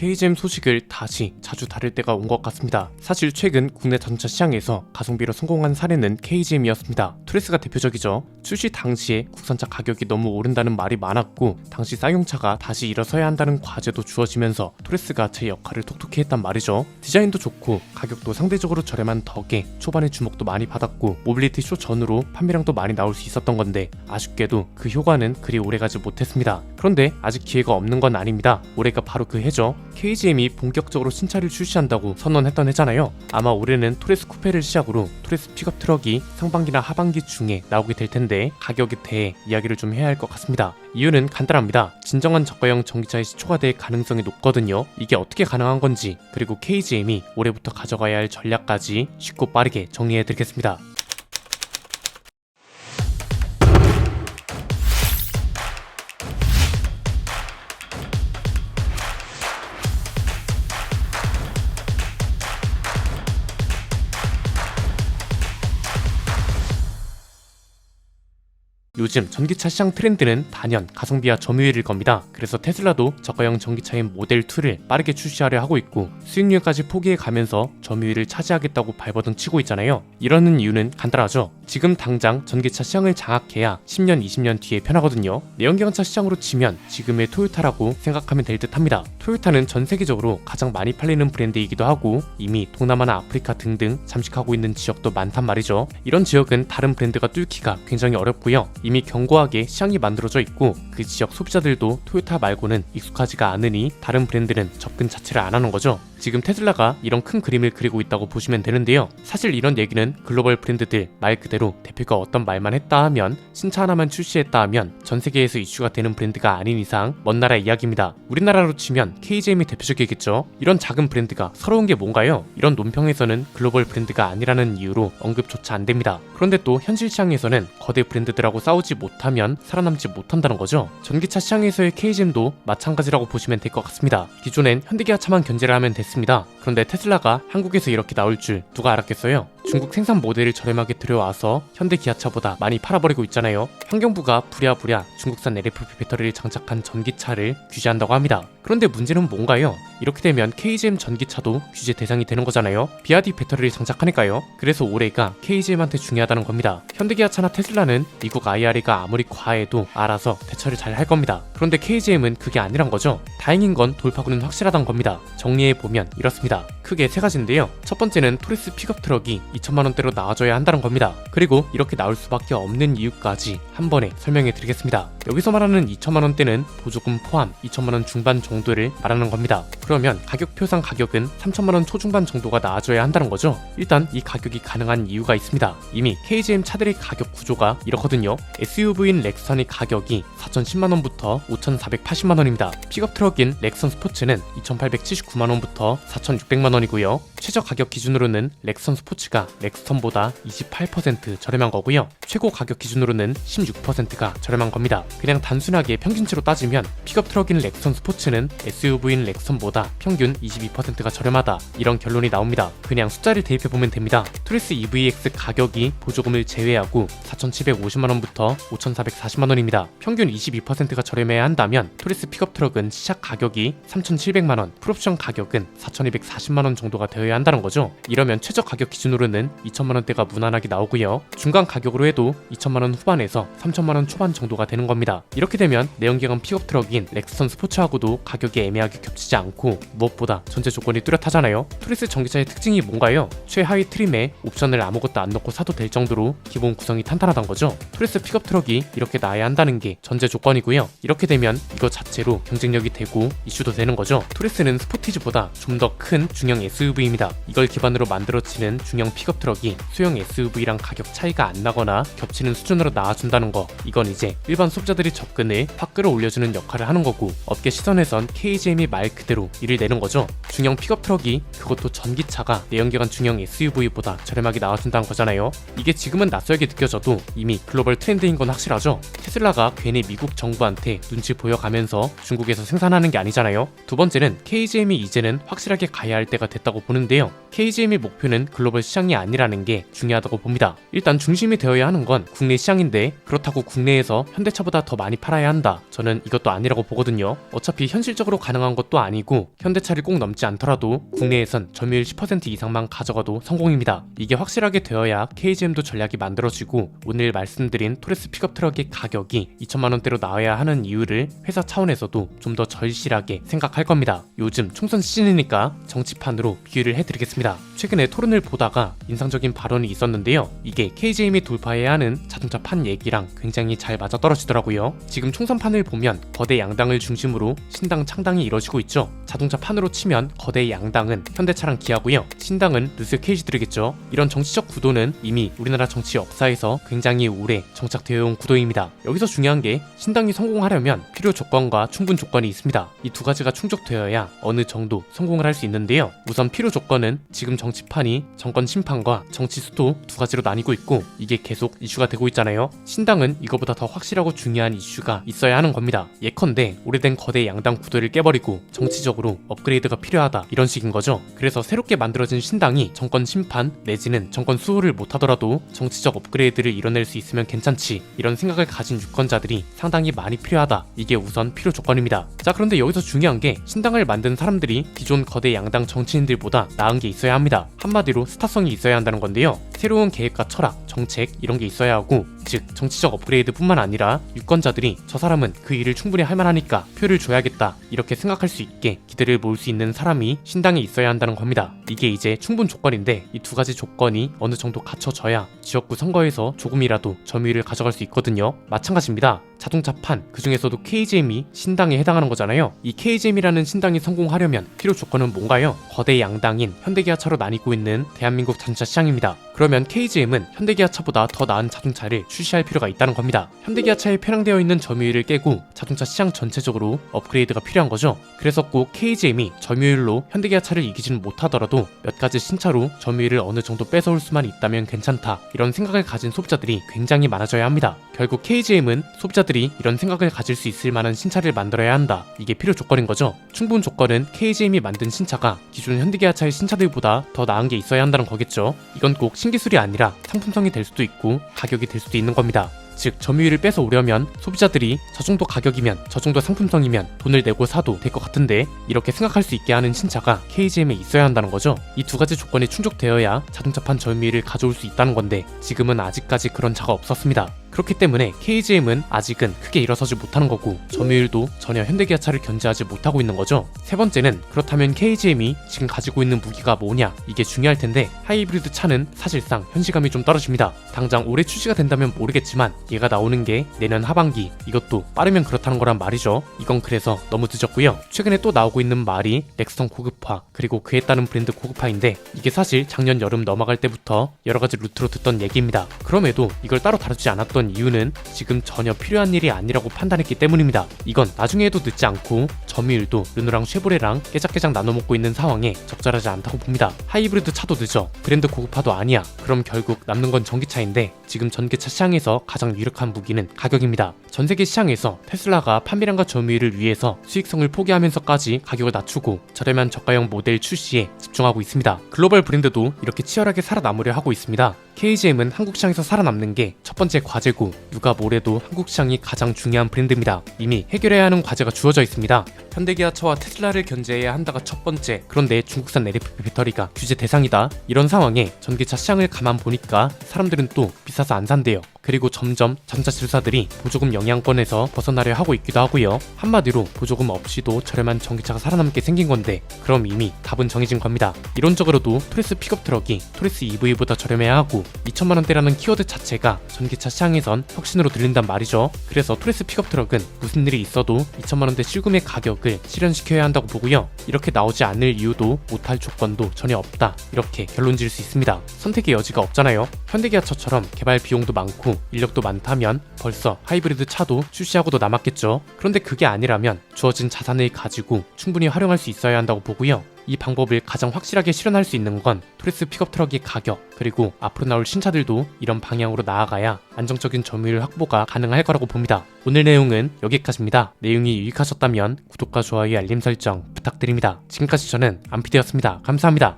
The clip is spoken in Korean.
KGM 소식을 다시 자주 다룰 때가 온 것 같습니다. 사실 최근 국내 자동차 시장에서 가성비로 성공한 사례는 KGM이었습니다. 투레스가 대표적이죠. 출시 당시에 국산차 가격이 너무 오른다는 말이 많았고 당시 쌍용차가 다시 일어서야 한다는 과제도 주어지면서 투레스가 제 역할을 톡톡히 했단 말이죠. 디자인도 좋고 가격도 상대적으로 저렴한 덕에 초반에 주목도 많이 받았고 모빌리티 쇼 전후로 판매량도 많이 나올 수 있었던 건데 아쉽게도 그 효과는 그리 오래가지 못했습니다. 그런데 아직 기회가 없는 건 아닙니다. 올해가 바로 그 해죠. KGM이 본격적으로 신차를 출시한다고 선언했던 해잖아요. 아마 올해는 토레스 쿠페를 시작으로 토레스 픽업 트럭이 상반기나 하반기 중에 나오게 될 텐데 가격에 대해 이야기를 좀 해야 할 것 같습니다. 이유는 간단합니다. 진정한 저가형 전기차의 시초가 될 가능성이 높거든요. 이게 어떻게 가능한 건지 그리고 KGM이 올해부터 가져가야 할 전략까지 쉽고 빠르게 정리해드리겠습니다. 요즘 전기차 시장 트렌드는 단연 가성비와 점유율일 겁니다. 그래서 테슬라도 저가형 전기차인 모델2를 빠르게 출시하려 하고 있고 수익률까지 포기해가면서 점유율을 차지하겠다고 발버둥 치고 있잖아요. 이러는 이유는 간단하죠. 지금 당장 전기차 시장을 장악해야 10년, 20년 뒤에 편하거든요. 내연기관차 시장으로 치면 지금의 토요타라고 생각하면 될 듯합니다. 토요타는 전 세계적으로 가장 많이 팔리는 브랜드이기도 하고 이미 동남아나 아프리카 등등 잠식하고 있는 지역도 많단 말이죠. 이런 지역은 다른 브랜드가 뚫기가 굉장히 어렵고요. 이미 견고하게 시장이 만들어져 있고 그 지역 소비자들도 토요타 말고는 익숙하지가 않으니 다른 브랜드는 접근 자체를 안 하는 거죠. 지금 테슬라가 이런 큰 그림을 그리고 있다고 보시면 되는데요. 사실 이런 얘기는 글로벌 브랜드들 말 그대로 대표가 어떤 말만 했다 하면 신차 하나만 출시했다 하면 전 세계에서 이슈가 되는 브랜드가 아닌 이상 먼 나라 이야기입니다. 우리나라로 치면 KGM이 대표적이겠죠. 이런 작은 브랜드가 서러운 게 뭔가요? 이런 논평에서는 글로벌 브랜드가 아니라는 이유로 언급조차 안 됩니다. 그런데 또 현실 시장에서는 거대 브랜드들하고 싸우지 못하면 살아남지 못한다는 거죠. 전기차 시장에서의 KGM도 마찬가지라고 보시면 될 것 같습니다. 기존엔 현대기아차만 견제를 하면 됐습니다. 그런데 테슬라가 한국에서 이렇게 나올 줄 누가 알았겠어요? 중국 생산 모델을 저렴하게 들여와서 현대 기아차보다 많이 팔아버리고 있잖아요. 환경부가 부랴부랴 중국산 LFP 배터리를 장착한 전기차를 규제한다고 합니다. 그런데 문제는 뭔가요? 이렇게 되면 KGM 전기차도 규제 대상이 되는 거잖아요. BRD 배터리를 장착하니까요. 그래서 올해가 KGM한테 중요하다는 겁니다. 현대기아차나 테슬라는 미국 IRA가 아무리 과해도 알아서 대처를 잘 할 겁니다. 그런데 KGM은 그게 아니란 거죠. 다행인 건 돌파구는 확실하단 겁니다. 정리해보면 이렇습니다. 크게 세 가지인데요. 첫 번째는 토레스 픽업 트럭이 2천만원대로 나와줘야 한다는 겁니다. 그리고 이렇게 나올 수밖에 없는 이유까지 한 번에 설명해 드리겠습니다. 여기서 말하는 2천만원대는 보조금 포함 2천만원 중반 정도를 말하는 겁니다. 그러면 가격표상 가격은 3천만원 초중반 정도가 나와줘야 한다는 거죠. 일단 이 가격이 가능한 이유가 있습니다. 이미 KGM 차들의 가격 구조가 이렇거든요. SUV인 렉선의 가격이 4,010만원부터 5,480만원입니다. 픽업 트럭인 렉선 스포츠는 2,879만원부터 4,600만원이고요. 최저 가격 기준으로는 렉선 스포츠가 렉스턴보다 28% 저렴한 거고요. 최고 가격 기준으로는 16%가 저렴한 겁니다. 그냥 단순하게 평균치로 따지면 픽업 트럭인 렉선 스포츠는 SUV인 렉선보다 평균 22%가 저렴하다, 이런 결론이 나옵니다. 그냥 숫자를 대입해보면 됩니다. 토레스 EVX 가격이 보조금을 제외하고 4,750만원부터 5,440만원입니다. 평균 22%가 저렴해야 한다면 토레스 픽업 트럭은 시작 가격이 3,700만원, 풀옵션 가격은 4,240만원 정도가 되어야 한다는 거죠. 이러면 최저 가격 기준으로는 2천만원대가 무난하게 나오고요. 중간 가격으로 해도 2천만원 후반에서 3천만원 초반 정도가 되는 겁니다. 이렇게 되면 내연기관 픽업 트럭인 렉선 스포츠하고도 가격이 애매하게 겹치지 않고 무엇보다 전제 조건이 뚜렷하잖아요. 토레스 전기차의 특징이 뭔가요? 최하위 트림에 옵션을 아무것도 안 넣고 사도 될 정도로 기본 구성이 탄탄하단 거죠. 토레스 픽업 트럭이 이렇게 나야 한다는 게 전제 조건이고요. 이렇게 되면 이거 자체로 경쟁력이 되고 이슈도 되는 거죠. 토레스는 스포티지보다 좀 더 큰 중형 SUV입니다. 이걸 기반으로 만들어지는 중형 픽업 트럭이 소형 SUV랑 가격 차이가 안 나거나 겹치는 수준으로 나와준다는 거, 이건 이제 일반 소비자들이 접근을 확 끌어올려주는 역할을 하는 거고 업계 시선에선 KGM이 말 그대로 이를 내는 거죠. 중형 픽업 트럭이, 그것도 전기차가 내연기관 중형 SUV보다 저렴하게 나와준다는 거잖아요. 이게 지금은 낯설게 느껴져도 이미 글로벌 트렌드인 건 확실하죠. 테슬라가 괜히 미국 정부한테 눈치 보여가면서 중국에서 생산하는 게 아니잖아요. 두 번째는 KGM이 이제는 확실하게 가야 할 때가 됐다고 보는데요. KGM의 목표는 글로벌 시장이 아니라는 게 중요하다고 봅니다. 일단 중심이 되어야 하는 건 국내 시장인데, 그렇다고 국내에서 현대차보다 더 많이 팔아야 한다, 저는 이것도 아니라고 보거든요. 어차피 현실적으로 가능한 것도 아니고 현대차를 꼭 넘지 않더라도 국내에선 점유율 10% 이상만 가져가도 성공입니다. 이게 확실하게 되어야 KGM도 전략이 만들어지고, 오늘 말씀드린 토레스 픽업 트럭의 가격이 2천만원대로 나와야 하는 이유를 회사 차원에서도 좀 더 절실하게 생각할 겁니다. 요즘 총선 시즌이니까 정치판으로 비유를 해드리겠습니다. 최근에 토론을 보다가 인상적인 발언이 있었는데요. 이게 KGM이 돌파해야 하는 자동차 판 얘기랑 굉장히 잘 맞아떨어지더라고요. 지금 총선판을 보면 거대 양당을 중심으로 신당 창당이 이뤄지고 있죠. 자동차 판으로 치면 거대 양당은 현대차랑 기아고요. 신당은 르세 케이지들이겠죠. 이런 정치적 구도는 이미 우리나라 정치 역사에서 굉장히 오래 정착되어 온 구도입니다. 여기서 중요한 게 신당이 성공하려면 필요 조건과 충분 조건이 있습니다. 이 두 가지가 충족되어야 어느 정도 성공을 할 수 있는데요. 우선 필요 조건은 지금 정치판이 정권 심판과 정치 수도 두 가지로 나뉘고 있고, 이게 계속 이슈가 되고 있잖아요. 신당은 이거보다 더 확실하고 중요한 이슈가 있어야 하는 겁니다. 예컨대 오래된 거대 양당 구도를 깨버리고 정치적으로 업그레이드가 필요하다, 이런 식인 거죠. 그래서 새롭게 만들어진 신당이 정권 심판 내지는 정권 수호를 못하더라도 정치적 업그레이드를 이뤄낼 수 있으면 괜찮지, 이런 생각을 가진 유권자들이 상당히 많이 필요하다, 이게 우선 필요 조건입니다. 자, 그런데 여기서 중요한 게 신당을 만든 사람들이 기존 거대 양당 정치인들보다 나은 게 있어야 합니다. 한마디로 스타성이 있어야 한다는 건데요. 새로운 계획과 철학, 정책, 이런 게 있어야 하고, 즉 정치적 업그레이드뿐만 아니라 유권자들이 저 사람은 그 일을 충분히 할 만하니까 표를 줘야겠다, 이렇게 생각할 수 있게 기대를 모을 수 있는 사람이 신당에 있어야 한다는 겁니다. 이게 이제 충분 조건인데, 이 두 가지 조건이 어느 정도 갖춰져야 지역구 선거에서 조금이라도 점유율을 가져갈 수 있거든요. 마찬가지입니다. 자동차판, 그 중에서도 KGM이 신당에 해당하는 거잖아요. 이 KGM이라는 신당이 성공하려면 필요 조건은 뭔가요? 거대 양당인 현대기아차로 나뉘고 있는 대한민국 자동차 시장입니다. 그러면 KGM은 현대기아차보다 더 나은 자동차를 출시할 필요가 있다는 겁니다. 현대기아차에 편향되어 있는 점유율을 깨고 자동차 시장 전체적으로 업그레이드가 필요한 거죠. 그래서 꼭 KGM이 점유율로 현대기아차를 이기지는 못하더라도 몇 가지 신차로 점유율을 어느 정도 뺏어올 수만 있다면 괜찮다, 이런 생각을 가진 소비자들이 굉장히 많아져야 합니다. 결국 KGM은 소비자들이 이런 생각을 가질 수 있을 만한 신차를 만들어야 한다, 이게 필요 조건인 거죠. 충분 조건은 KGM이 만든 신차가 기존 현대기아차의 신차들보다 더 나은 게 있어야 한다는 거겠죠. 이건 꼭 신기술이 아니라 상품성이 될 수도 있고 가격이 될 수도 있는 겁니다. 즉 점유율을 뺏어오려면 소비자들이 저 정도 가격이면, 저 정도 상품성이면 돈을 내고 사도 될 것 같은데, 이렇게 생각할 수 있게 하는 신차가 KGM에 있어야 한다는 거죠. 이 두 가지 조건이 충족되어야 자동차판 점유율을 가져올 수 있다는 건데, 지금은 아직까지 그런 차가 없었습니다. 그렇기 때문에 KGM은 아직은 크게 일어서지 못하는 거고, 점유율도 전혀 현대기아차를 견제하지 못하고 있는 거죠. 세 번째는, 그렇다면 KGM이 지금 가지고 있는 무기가 뭐냐, 이게 중요할 텐데, 하이브리드 차는 사실상 현실감이 좀 떨어집니다. 당장 올해 출시가 된다면 모르겠지만 얘가 나오는 게 내년 하반기, 이것도 빠르면 그렇다는 거란 말이죠. 이건 그래서 너무 늦었고요. 최근에 또 나오고 있는 말이 넥선 고급화, 그리고 그에 따른 브랜드 고급화인데, 이게 사실 작년 여름 넘어갈 때부터 여러가지 루트로 듣던 얘기입니다. 그럼에도 이걸 따로 다루지 않았던 이유는 지금 전혀 필요한 일이 아니라고 판단했기 때문입니다. 이건 나중에 해도 늦지 않고 점유율도 르노랑 쉐보레랑 깨작깨작 나눠먹고 있는 상황에 적절하지 않다고 봅니다. 하이브리드 차도 늦어, 브랜드 고급화도 아니야. 그럼 결국 남는 건 전기차인데, 지금 전기차 시장에서 가장 유력한 무기는 가격입니다. 전세계 시장에서 테슬라가 판매량과 점유율을 위해서 수익성을 포기하면서까지 가격을 낮추고 저렴한 저가형 모델 출시에 집중하고 있습니다. 글로벌 브랜드도 이렇게 치열하게 살아남으려 하고 있습니다. KGM은 한국 시장에서 살아남는 게 첫 번째 과제고, 누가 뭐래도 한국 시장이 가장 중요한 브랜드입니다. 이미 해결해야 하는 과제가 주어져 있습니다. 현대기아차와 테슬라를 견제해야 한다가 첫 번째, 그런데 중국산 LFP 배터리가 규제 대상이다, 이런 상황에 전기차 시장을 가만 보니까 사람들은 또 비싸서 안 산대요. 그리고 점점 자동차 질사들이 보조금 영향권에서 벗어나려 하고 있기도 하고요. 한마디로 보조금 없이도 저렴한 전기차가 살아남게 생긴 건데, 그럼 이미 답은 정해진 겁니다. 이론적으로도 토레스 픽업 트럭이 토레스 EV보다 저렴해야 하고 2천만원대라는 키워드 자체가 전기차 시장에선 혁신으로 들린단 말이죠. 그래서 토레스 픽업 트럭은 무슨 일이 있어도 2천만원대 실금의 가격을 실현시켜야 한다고 보고요. 이렇게 나오지 않을 이유도 못할 조건도 전혀 없다, 이렇게 결론 지을 수 있습니다. 선택의 여지가 없잖아요. 현대기아차처럼 개발 비용도 많고 그리고 인력도 많다면 벌써 하이브리드 차도 출시하고도 남았겠죠. 그런데 그게 아니라면 주어진 자산을 가지고 충분히 활용할 수 있어야 한다고 보고요. 이 방법을 가장 확실하게 실현할 수 있는 건 토레스 픽업 트럭의 가격, 그리고 앞으로 나올 신차들도 이런 방향으로 나아가야 안정적인 점유율 확보가 가능할 거라고 봅니다. 오늘 내용은 여기까지입니다. 내용이 유익하셨다면 구독과 좋아요, 알림 설정 부탁드립니다. 지금까지 저는 안피디였습니다. 감사합니다.